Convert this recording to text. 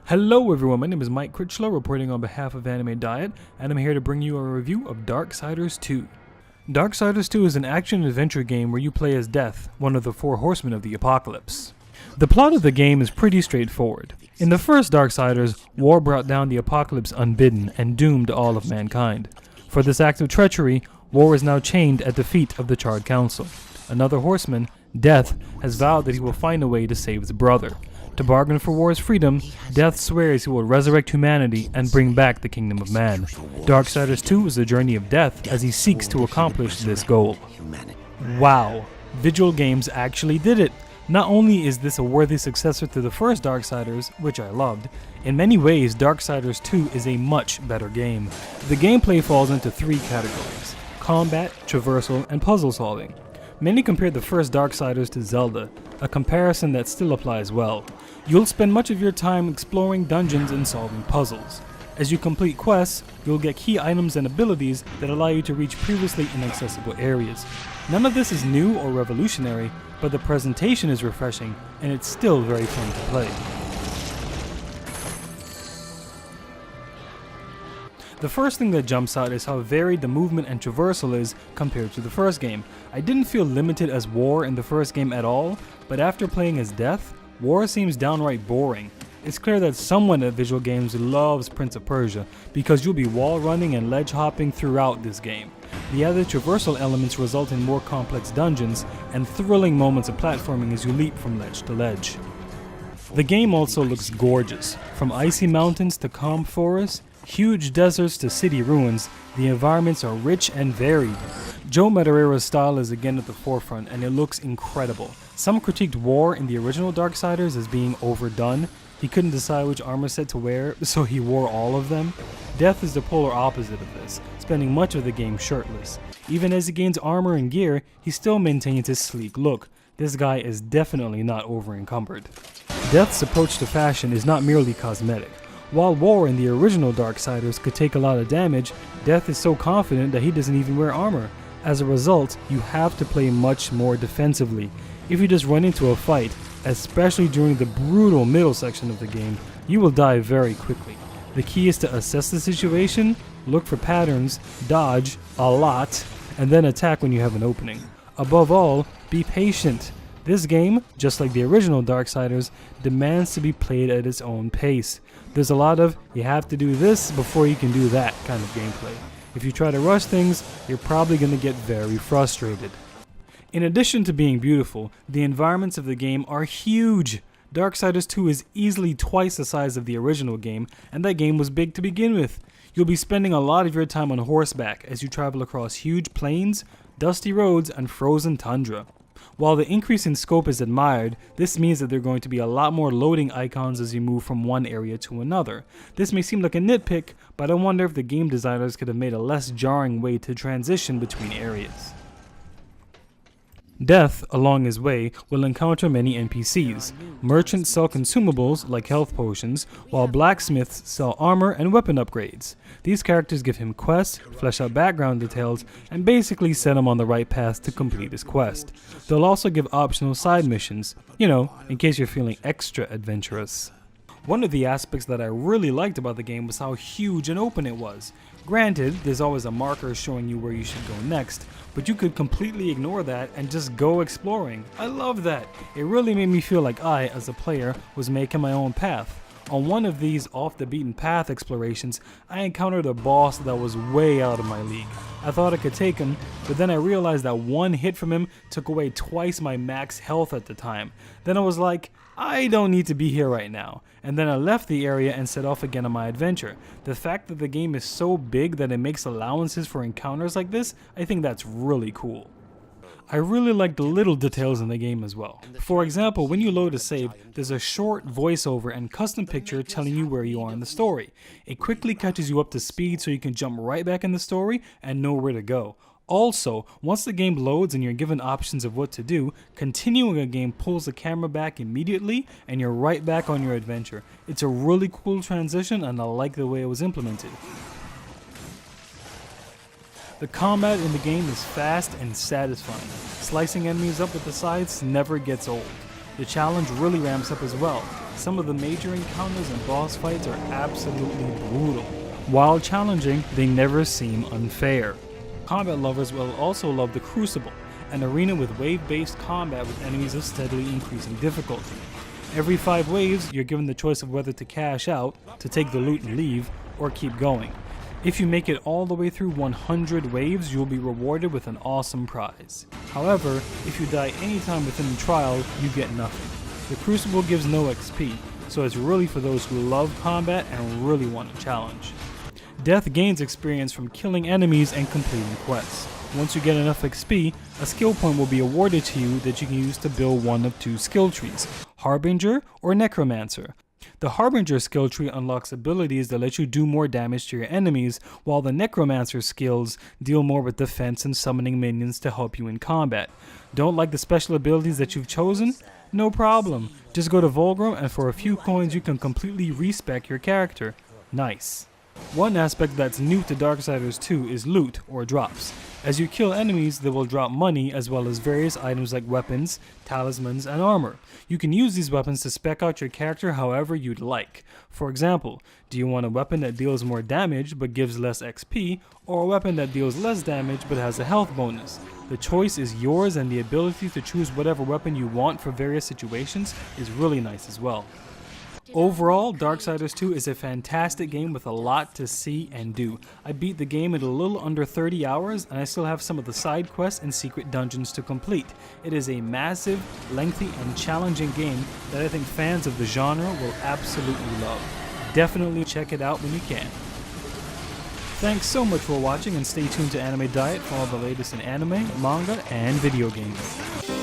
Hello everyone, my name is Mike Critchlow, reporting on behalf of Anime Diet, and I'm here to bring you a review of Darksiders II. Darksiders 2 is an action-adventure game where you play as Death, one of the four horsemen of the apocalypse. The plot of the game is pretty straightforward. In the first Darksiders, war brought down the apocalypse unbidden and doomed all of mankind. For this act of treachery, war is now chained at the feet of the Charred Council. Another horseman, Death, has vowed that he will find a way to save his brother. To bargain for war's freedom, Death swears he will resurrect humanity and bring back the kingdom of man. Darksiders 2 is the journey of Death as he seeks to accomplish this goal. Wow, Visual Games actually did it! Not only is this a worthy successor to the first Darksiders, which I loved, in many ways Darksiders 2 is a much better game. The gameplay falls into three categories: combat, traversal, and puzzle solving. Many compared the first Darksiders to Zelda, a comparison that still applies well. You'll spend much of your time exploring dungeons and solving puzzles. As you complete quests, you'll get key items and abilities that allow you to reach previously inaccessible areas. None of this is new or revolutionary, but the presentation is refreshing and it's still very fun to play. The first thing that jumps out is how varied the movement and traversal is compared to the first game. I didn't feel limited as War in the first game at all, but after playing as Death, War seems downright boring. It's clear that someone at Visual Games loves Prince of Persia, because you'll be wall running and ledge hopping throughout this game. The added traversal elements result in more complex dungeons and thrilling moments of platforming as you leap from ledge to ledge. The game also looks gorgeous. From icy mountains to calm forests, huge deserts to city ruins, the environments are rich and varied. Joe Madureira's style is again at the forefront and it looks incredible. Some critiqued War in the original Darksiders as being overdone. He couldn't decide which armor set to wear, so he wore all of them. Death is the polar opposite of this, spending much of the game shirtless. Even as he gains armor and gear, he still maintains his sleek look. This guy is definitely not over-encumbered. Death's approach to fashion is not merely cosmetic. While War in the original Darksiders could take a lot of damage, Death is so confident that he doesn't even wear armor. As a result, you have to play much more defensively. If you just run into a fight, especially during the brutal middle section of the game, you will die very quickly. The key is to assess the situation, look for patterns, dodge a lot, and then attack when you have an opening. Above all, be patient. This game, just like the original Darksiders, demands to be played at its own pace. There's a lot of, you have to do this before you can do that kind of gameplay. If you try to rush things, you're probably going to get very frustrated. In addition to being beautiful, the environments of the game are huge. Darksiders 2 is easily twice the size of the original game, and that game was big to begin with. You'll be spending a lot of your time on horseback as you travel across huge plains, dusty roads, and frozen tundra. While the increase in scope is admired, this means that there are going to be a lot more loading icons as you move from one area to another. This may seem like a nitpick, but I wonder if the game designers could have made a less jarring way to transition between areas. Death, along his way, will encounter many NPCs. Merchants sell consumables, like health potions, while blacksmiths sell armor and weapon upgrades. These characters give him quests, flesh out background details, and basically set him on the right path to complete his quest. They'll also give optional side missions, in case you're feeling extra adventurous. One of the aspects that I really liked about the game was how huge and open it was. Granted, there's always a marker showing you where you should go next, but you could completely ignore that and just go exploring. I love that. It really made me feel like I, as a player, was making my own path. On one of these off-the-beaten-path explorations, I encountered a boss that was way out of my league. I thought I could take him, but then I realized that one hit from him took away twice my max health at the time. Then I was like, I don't need to be here right now. And then I left the area and set off again on my adventure. The fact that the game is so big that it makes allowances for encounters like this, I think that's really cool. I really like the little details in the game as well. For example, when you load a save, there's a short voiceover and custom picture telling you where you are in the story. It quickly catches you up to speed so you can jump right back in the story and know where to go. Also, once the game loads and you're given options of what to do, continuing a game pulls the camera back immediately and you're right back on your adventure. It's a really cool transition and I like the way it was implemented. The combat in the game is fast and satisfying. Slicing enemies up with the scythes never gets old. The challenge really ramps up as well. Some of the major encounters and boss fights are absolutely brutal. While challenging, they never seem unfair. Combat lovers will also love the Crucible, an arena with wave-based combat with enemies of steadily increasing difficulty. Every 5 waves, you're given the choice of whether to cash out, to take the loot and leave, or keep going. If you make it all the way through 100 waves, you'll be rewarded with an awesome prize. However, if you die anytime within the trial, you get nothing. The Crucible gives no XP, so it's really for those who love combat and really want a challenge. Death gains experience from killing enemies and completing quests. Once you get enough XP, a skill point will be awarded to you that you can use to build one of 2 skill trees, Harbinger or Necromancer. The Harbinger skill tree unlocks abilities that let you do more damage to your enemies, while the Necromancer skills deal more with defense and summoning minions to help you in combat. Don't like the special abilities that you've chosen? No problem. Just go to Volgrim and for a few coins you can completely respec your character. Nice. One aspect that's new to Darksiders 2 is loot, or drops. As you kill enemies, they will drop money as well as various items like weapons, talismans, and armor. You can use these weapons to spec out your character however you'd like. For example, do you want a weapon that deals more damage but gives less XP, or a weapon that deals less damage but has a health bonus? The choice is yours, and the ability to choose whatever weapon you want for various situations is really nice as well. Overall, Darksiders 2 is a fantastic game with a lot to see and do. I beat the game in a little under 30 hours, and I still have some of the side quests and secret dungeons to complete. It is a massive, lengthy, and challenging game that I think fans of the genre will absolutely love. Definitely check it out when you can. Thanks so much for watching, and stay tuned to Anime Diet for all the latest in anime, manga, and video games.